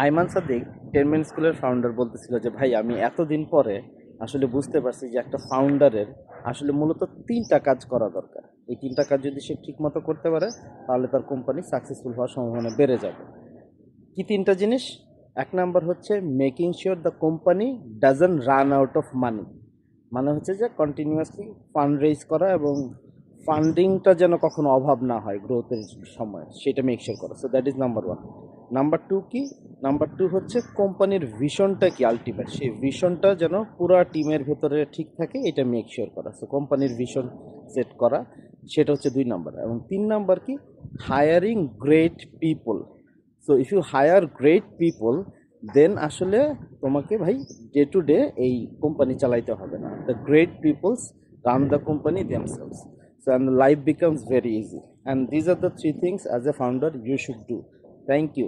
Ayman Sadiq 10 minute স্কুলের founder বলতেছিল যে ভাই আমি এতদিন পরে আসলে বুঝতে পারছি যে একটা ফাউন্ডারের আসলে মূলত তিনটা কাজ করা দরকার। এই তিনটা কাজ যদি সে ঠিক মতো করতে পারে তাহলে তার কোম্পানি সাকসেসফুল হওয়ার সম্ভাবনা বেড়ে যাবে। কি তিনটা জিনিস? এক নাম্বার হচ্ছে making sure the company doesn't run out of money, মানে হচ্ছে যে কন্টিনিউয়াসলি ফান্ড রেজ করা এবং ফান্ডিংটা যেন কখনো অভাব না হয় গ্রোথের সময়, সেটা মেক শিওর করা। So that is number one. Number two কি? নাম্বার টু হচ্ছে কোম্পানির ভিশনটা কি আলটিমেট, সেই ভিশনটা যেন পুরো টিমের ভেতরে ঠিক থাকে, এটা মেক শিওর করা। সো কোম্পানির ভিশন সেট করা, সেটা হচ্ছে 2 নাম্বার। এবং 3 নাম্বার কি? Hiring great people. So if you hire great people then আসলে তোমাকে ভাই ডে টু ডে এই কোম্পানি চালাইতে হবে না। The great peoples run the company themselves. So and life becomes very easy. And these are the 3 things as a founder you should do. Thank you.